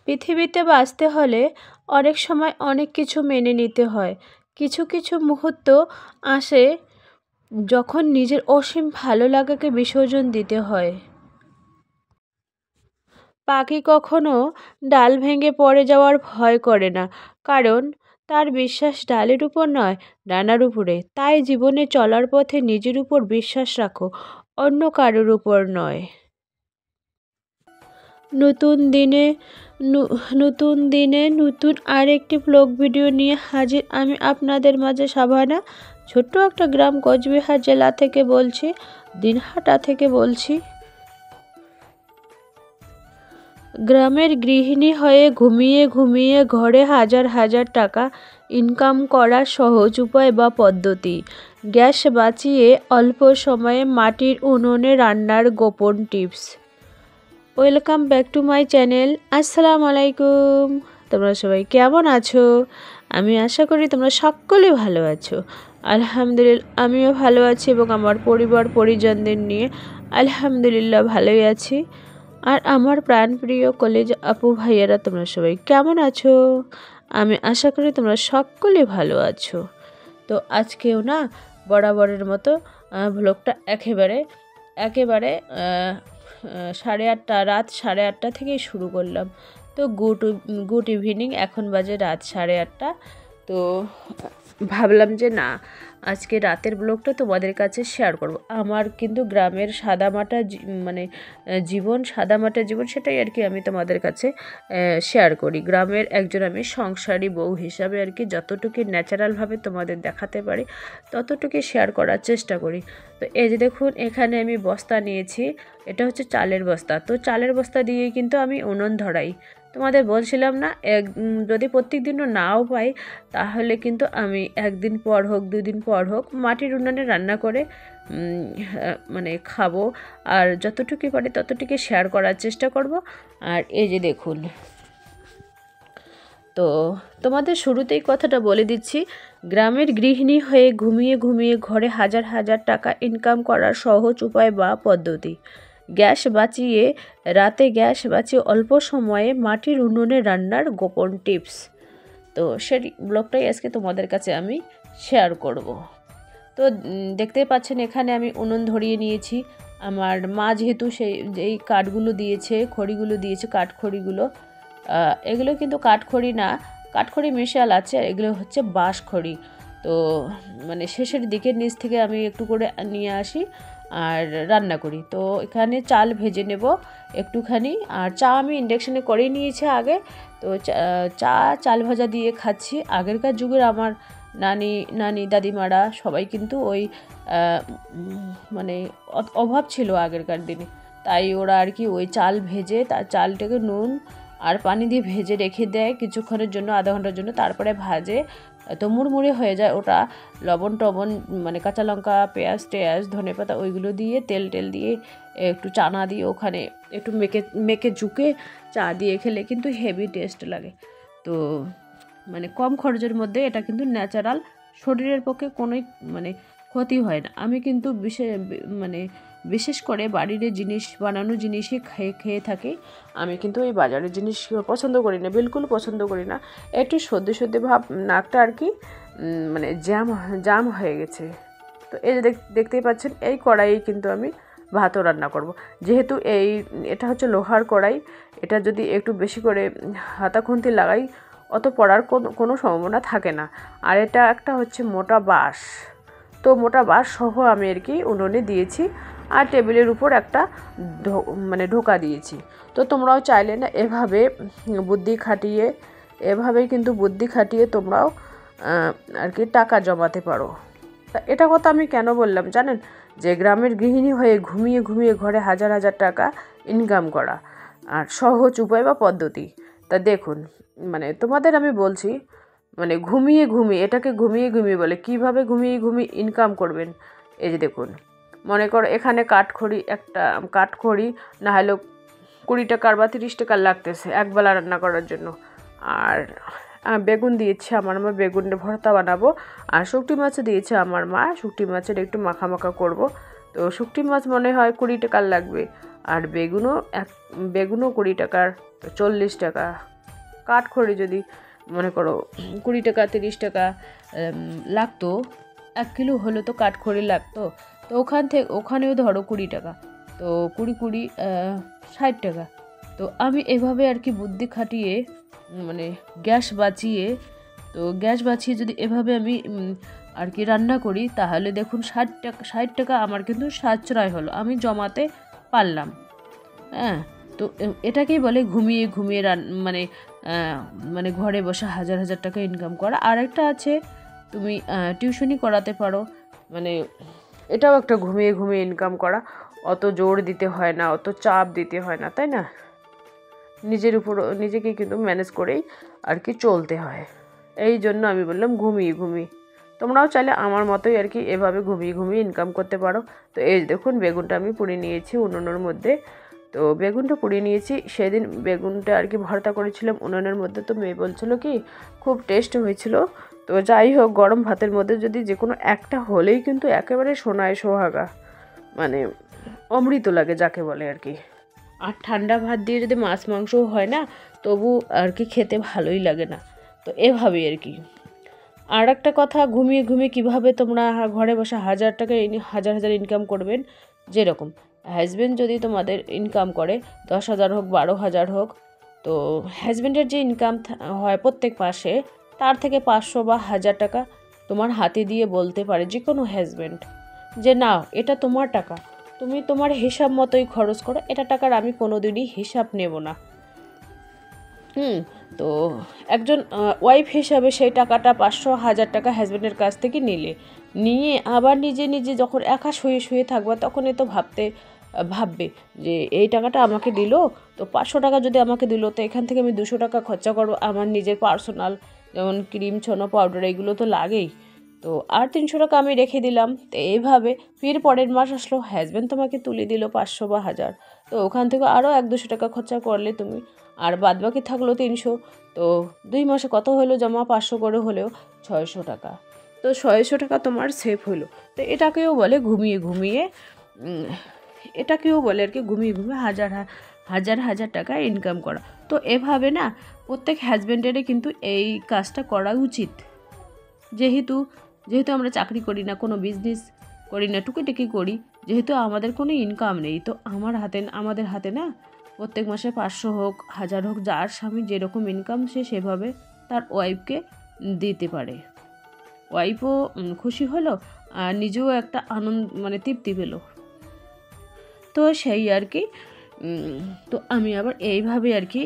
পৃথিবীতে বাঁচতে হলে অনেক সময় অনেক কিছু মেনে নিতে হয়। কিছু কিছু মুহূর্ত আসে যখন নিজের অসীম ভালো লাগাকে বিসর্জন দিতে হয়। পাখি কখনো ডাল ভেঙে পড়ে যাওয়ার ভয় করে না, কারণ তার বিশ্বাস ডালের উপর নয়, ডানার উপরে। তাই জীবনে চলার পথে নিজের উপর বিশ্বাস রাখো, অন্য কারোর উপর নয়। নতুন দিনে নতুন আরেকটি ব্লগ ভিডিও নিয়ে হাজির আমি আপনাদের মাঝে শাবানা। ছোট্ট একটা গ্রাম কোচবিহার জেলা থেকে বলছি, দিনহাটা থেকে বলছি। গ্রামের গৃহিণী হয়ে ঘুমিয়ে ঘুমিয়ে ঘরে হাজার হাজার টাকা ইনকাম করার সহজ উপায় বা পদ্ধতি। গ্যাস বাঁচিয়ে অল্প সময়ে মাটির উনুনে রান্নার গোপন tips. Welcome back to my channel. আসসালামু আলাইকুম। তোমরা সবাই কেমন আছো? আমি আশা করি তোমরা সকলে ভালো আছো। আলহামদুলিল্লাহ আমিও ভালো আছি এবং আমার পরিবার পরিজনদের নিয়ে আলহামদুলিল্লাহ ভালোই আছি। আর আমার প্রাণপ্রিয় কলেজ আপু ভাইয়ারা তোমরা সবাই কেমন আছো? আমি আশা করি তোমরা সকলে ভালো আছো। তো আজকেও না বরাবরের মতো ভ্লগটা একেবারে রাত 8:30 থেকেই শুরু করলাম। তো গুড ইভিনিং, এখন বাজে রাত 8:30। তো ভাবলাম যে না, আজকে রাতের ব্লগটা তোমাদের কাছে শেয়ার করব। আমার কিন্তু গ্রামের সাদামাটা জীবন সেটাই আর কি আমি তোমাদের কাছে শেয়ার করি। গ্রামের একজন আমি সংসারী বউ হিসাবে আর কি যতটুকু ন্যাচারালভাবে তোমাদের দেখাতে পারি ততটুকু শেয়ার করার চেষ্টা করি। তো এই যে দেখুন, এখানে আমি বস্তা নিয়েছি, এটা হচ্ছে চালের বস্তা। তো চালের বস্তা দিয়ে কিন্তু আমি উনুন ধরাই। তোমাদের বলছিলাম না, যদি প্রত্যেক দিনও নাও পাই তাহলে কিন্তু আমি একদিন পর হোক 2 দিন পর হোক মাটির উনুনে রান্না করে খাবো। আর যতটুকু পারি ততটুকু শেয়ার করার চেষ্টা করব। আর এই যে দেখুন, তো তোমাদের শুরুতেই কথাটা বলে দিচ্ছি, গ্রামের গৃহিণী হয়ে ঘুমিয়ে ঘুমিয়ে ঘরে হাজার হাজার টাকা ইনকাম করার সহজ উপায় বা পদ্ধতি। গ্যাস বাঁচিয়ে অল্প সময়ে মাটির উনুনে রান্নার গোপন টিপস। তো সেই ব্লগটাই আজকে তোমাদের কাছে আমি শেয়ার করব। তো দেখতেই পাচ্ছেন এখানে আমি উনুন ধরিয়ে নিয়েছি। আমার মা যেহেতু যেই কাঠগুলো দিয়েছে, খড়িগুলো দিয়েছে, কাঠখড়িগুলো, এগুলো কিন্তু কাঠখড়ি না, কাঠখড়ি মিশাল আছে, এগুলো হচ্ছে বাঁশখড়ি। তো শেষের দিকের নিচ থেকে আমি একটু করে নিয়ে আসি আর রান্না করি। তো এখানে চাল ভেজে নেব একটুখানি, আর চা আমি ইন্ডাকশানে করেই নিয়েছি আগে। তো চাল ভাজা দিয়ে খাচ্ছি। আগেরকার যুগের আমার নানি দাদিমারা সবাই কিন্তু ওই অভাব ছিল আগেরকার দিনে, তাই ওরা আর কি ওই চাল ভেজে তার চালটাকে নুন আর পানি দিয়ে ভেজে রেখে দেয় কিছুক্ষণের জন্য, আধা ঘন্টার জন্য, তারপরে ভাজে। তো মুড়মুড়ে হয়ে যায় ওটা। লবণ টবণ কাঁচা লঙ্কা, পেঁয়াজ টেয়াজ, ধনেপাতা ওইগুলো দিয়ে তেল দিয়ে একটু চানা দিয়ে ওখানে একটু মেখে ঝুঁকে চা দিয়ে খেলে কিন্তু হেভি টেস্ট লাগে। তো কম খরচের মধ্যে এটা কিন্তু ন্যাচারাল, শরীরের পক্ষে কোনোই ক্ষতি হয় না। আমি কিন্তু বিশেষ করে বাড়ির জিনিস বানানো জিনিসই খেয়ে থাকি। আমি কিন্তু ওই বাজারের জিনিস পছন্দ করি না, বিলকুল পছন্দ করি না। একটু সর্দি ভাব, নাকটা আর কি জাম হয়ে গেছে। তো এই যে দেখতেই পাচ্ছেন, এই কড়াইয়ে কিন্তু আমি ভাতও রান্না করব। যেহেতু এটা হচ্ছে লোহার কড়াই, এটা যদি একটু বেশি করে হাতা খুন্তি লাগাই অত পড়ার কোনো সম্ভাবনা থাকে না। আর এটা একটা হচ্ছে মোটা বাঁশ, তো মোটা বাঁশ সহ আমি আর কি উনুনে দিয়েছি। আর টেবিলের উপর একটা ঢোকা দিয়েছি। তো তোমরাও চাইলে না এভাবেই কিন্তু বুদ্ধি খাটিয়ে তোমরাও আর কি টাকা জমাতে পারো। তা এটা কথা আমি কেন বললাম জানেন? যে গ্রামের গৃহিণী হয়ে ঘুমিয়ে ঘুমিয়ে ঘরে হাজার হাজার টাকা ইনকাম করা আর সহজ উপায় বা পদ্ধতি। তা দেখুন, তোমাদের আমি বলছি, ঘুমিয়ে ঘুমিয়ে বলে কীভাবে ঘুমিয়ে ইনকাম করবেন। এই যে দেখুন, মনে করো এখানে কাঠখড়ি না হলেও 20 টাকার বা 30 টাকার লাগতেছে একবেলা রান্না করার জন্য। আর বেগুন দিয়েছে আমার মা, বেগুনের ভর্তা বানাবো। আর শুকটি মাছও দিয়েছে আমার মা, শুকটি মাছের একটু মাখা করব। তো শুকটি মাছ মনে হয় 20 টাকার লাগবে। আর বেগুনও 20 টাকার, 40 টাকা, কাঠখড়ি যদি মনে করো 20 টাকা 30 টাকা লাগতো, 1 কিলো হলে তো কাঠখড়ি লাগতো, তো ওখানেও ধরো 20 টাকা, তো 20 60 টাকা। তো আমি এভাবে আর কি বুদ্ধি খাটিয়ে মানে গ্যাস বাঁচিয়ে যদি এভাবে আমি আর কি রান্না করি, তাহলে দেখুন 60 টাকা আমার কিন্তু সাশ্রয় হলো, আমি জমাতে পারলাম। হ্যাঁ, তো এটাকেই বলে ঘুমিয়ে ঘুমিয়ে মানে ঘরে বসে হাজার হাজার টাকা ইনকাম করা। আর একটা আছে, তুমি টিউশনি করাতে পারো, মানে এটাও একটা ঘুমিয়ে ঘুমিয়ে ইনকাম করা, অত জোর দিতে হয় না, অত চাপ দিতে হয় না, তাই না? নিজেকে কিন্তু ম্যানেজ করেই আর কি চলতে হয়। এই জন্য আমি বললাম ঘুমিয়ে ঘুমিয়ে। তোমরাও চাইলে আমার মতোই আর কি এভাবে ঘুমিয়ে ঘুমিয়ে ইনকাম করতে পারো। তো এই দেখুন বেগুনটা আমি পুড়িয়ে নিয়েছি উনুনের মধ্যে। তো বেগুনটা পুড়িয়ে নিয়েছি, সেদিন বেগুনটা আর কি ভর্তা করেছিলাম উনুনের মধ্যে, তো মেয়ে বলছিল কি খুব টেস্ট হয়েছিল। তো যাই হোক, গরম ভাতের মধ্যে যদি যে কোনো একটা হলেই কিন্তু একেবারে সোনায় সোহাগা, মানে অমৃত লাগে যাকে বলে আর কি। আর ঠান্ডা ভাত দিয়ে যদি মাছ মাংসও হয় না, তবু আর কি খেতে ভালোই লাগে না। তো এভাবেই আর কি। আর একটা কথা, ঘুমিয়ে ঘুমিয়ে কীভাবে তোমরা ঘরে বসে হাজার হাজার ইনকাম করবেন। যেরকম হাজব্যান্ড যদি তোমাদের ইনকাম করে 10,000 হোক 12,000 হোক, তো হাজব্যান্ডের যে ইনকাম হয় প্রত্যেক মাসে, তার থেকে 500 বা 1000 টাকা তোমার হাতে দিয়ে বলতে পারে যে কোনো হাজব্যান্ড যে না, এটা তোমার টাকা, তুমি তোমার হিসাব মতোই খরচ করো, এটা টাকার আমি কোনোদিনই হিসাব নেব না। তো একজন ওয়াইফ হিসাবে সেই টাকাটা 500-1000 টাকা হাজব্যান্ডের কাছ থেকে নিয়ে আবার নিজে যখন একা শুয়ে থাকবে, তখনই তো ভাববে যে এই টাকাটা আমাকে দিল, তো 500 টাকা যদি আমাকে দিল, তো এখান থেকে আমি 200 টাকা খরচা করবো আমার নিজের পার্সোনাল, যেমন ক্রিম, ছোনো, পাউডার, এগুলো তো লাগেই। তো আর 300 টাকা আমি রেখে দিলাম। তো এইভাবে ফির পরের মাস আসলো, হাজব্যান্ড তোমাকে তুলে দিল 500 বা 1000, তো ওখান থেকে আরও 100-200 টাকা খরচা করলে তুমি, আর বাদবাকি থাকলো 300। তো 2 মাসে কত হলো জমা? 500 করে হলেও 600 টাকা। তো 600 টাকা তোমার সেভ হলো। তো এটাকেও বলে ঘুমিয়ে ঘুমিয়ে আর কি ঘুমিয়ে ঘুমিয়ে হাজার টাকা ইনকাম করা। তো এভাবে না প্রত্যেক হাজব্যান্ডেরই কিন্তু এই কাজটা করা উচিত। যেহেতু আমরা চাকরি করি না, কোনো বিজনেস করি না, টুকিটাকি করি, যেহেতু আমাদের কোনো ইনকাম নেই, তো আমাদের হাতে না প্রত্যেক মাসে 500 হোক 1000 হোক, যার স্বামী যেরকম ইনকাম সে সেভাবে তার ওয়াইফকে দিতে পারে। ওয়াইফও খুশি হলো আর নিজেও একটা মানে তৃপ্তি পেল। তো সেই আর কি। তো আমি আবার এইভাবে আর কি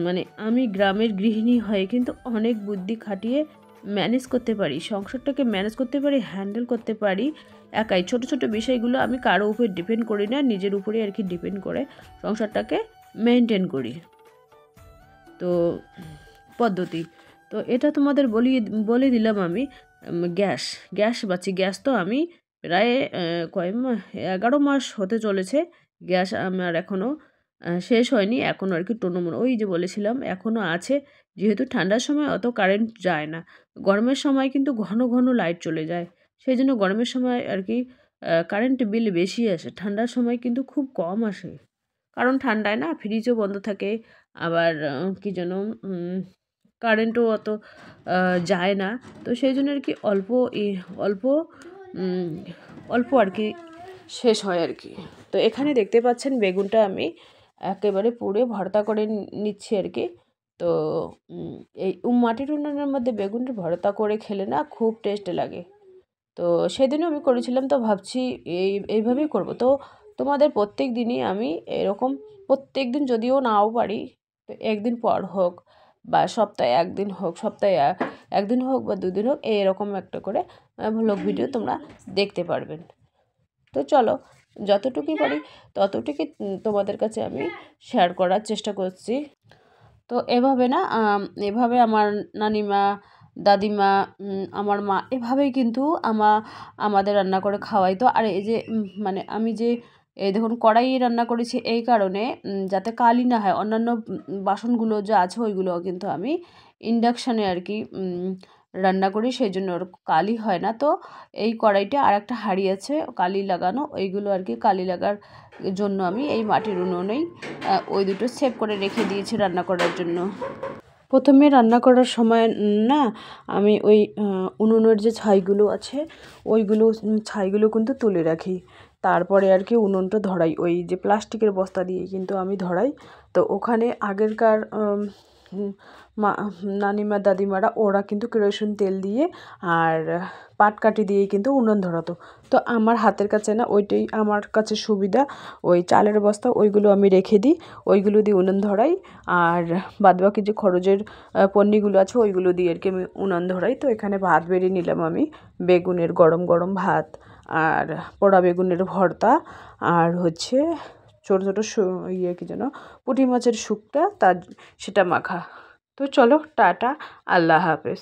মানে আমি গ্রামের গৃহিণী হয়ে কিন্তু অনেক বুদ্ধি খাটিয়ে ম্যানেজ করতে পারি, সংসারটাকে ম্যানেজ করতে পারি, হ্যান্ডেল করতে পারি একাই। ছোট ছোট বিষয়গুলো আমি কারো উপর ডিপেন্ড করি না, নিজের উপরে আর কি ডিপেন্ড করে সংসারটাকে মেনটেন করি। তো পদ্ধতি তো এটা তোমাদের বলে দিলাম আমি। গ্যাস বাঁচি, গ্যাস তো আমি প্রায় 11 মাস হতে চলেছে, গ্যাস আমার এখনও শেষ হয়নি, এখনও আর কি টোনমন, ওই যে বলেছিলাম এখনও আছে। যেহেতু ঠান্ডার সময় অত কারেন্ট যায় না, গরমের সময় কিন্তু ঘন ঘন লাইট চলে যায়, সেই জন্য গরমের সময় আর কি কারেন্ট বিল বেশি আসে, ঠান্ডার সময় কিন্তু খুব কম আসে। কারণ ঠান্ডায় না ফ্রিজও বন্ধ থাকে, আবার কি যেন কারেন্টও অত যায় না, তো সেই জন্য আর কি অল্প আর কি শেষ হয় আর কি। তো এখানে দেখতে পাচ্ছেন বেগুনটা আমি একেবারে পুড়ে ভর্তা করে নিচ্ছি আর কি। তো এই মাটির উনুনের মধ্যে বেগুনটা ভর্তা করে খেলে না খুব টেস্ট লাগে। তো সেদিনও আমি করেছিলাম, তো ভাবছি এইভাবেই করব। তো তোমাদের প্রত্যেক দিনই আমি এরকম, প্রত্যেক দিন যদিও নাও পারি, তো একদিন পর হোক বা সপ্তাহে একদিন হোক, সপ্তাহে একদিন হোক বা 2 দিন হোক, এরকম একটা করে ভ্লগ ভিডিও তোমরা দেখতে পারবেন। তো চলো, যতটুকুই পারি ততটুকুই তোমাদের কাছে আমি শেয়ার করার চেষ্টা করছি। তো এভাবে আমার নানিমা, দাদিমা, আমার মা এভাবেই কিন্তু আমাদের রান্না করে খাওয়াইতো। আর এই যে মানে আমি যে এই দেখুন কড়াইয়ে রান্না করেছি এই কারণে, যাতে কালি না হয়, অন্যান্য বাসনগুলো যা আছে ওইগুলো কিন্তু আমি ইন্ডাকশানে আর কি রান্না করি, সেই জন্য ওর কালি হয় না। তো এই কড়াইটা আর একটা হাঁড়ি আছে কালি লাগানো, ওইগুলো আর কি কালি লাগার জন্য আমি এই মাটির উনুনেই ওই দুটো সেভ করে রেখে দিয়েছি রান্না করার জন্য। প্রথমে রান্না করার সময় না আমি ওই উনুনের যে ছাইগুলো আছে ওইগুলো ছাইগুলো কিন্তু তুলে রাখি। তারপরে আর কি উনুনটা ধরাই, ওই যে প্লাস্টিকের বস্তা দিয়ে কিন্তু আমি ধরাই। তো ওখানে আগেরকার মা নানিমা দাদিমারা ওরা কিন্তু কেরোসিন তেল দিয়ে আর পাটকাঠি দিয়ে কিন্তু উনুন ধরাতো। তো আমার হাতের কাছে না ওইটাই আমার কাছে সুবিধা, ওই চালের বস্তা ওইগুলো আমি রেখে দিই, ওইগুলো দিয়ে উনুন ধরাই। আর বাদবাকি যে খরচের পণ্যগুলো আছে ওইগুলো দিয়ে আর কি আমি উনুন ধরাই। তো এখানে ভাত বেড়ে নিলাম আমি, বেগুনের গরম গরম ভাত আর পোড়া বেগুনের ভর্তা আর হচ্ছে ছোটো ছোটো কি যেন পুঁটি মাছের শুক্তা তার সেটা মাখা। তো চলো টাটা, আল্লাহ হাফেজ।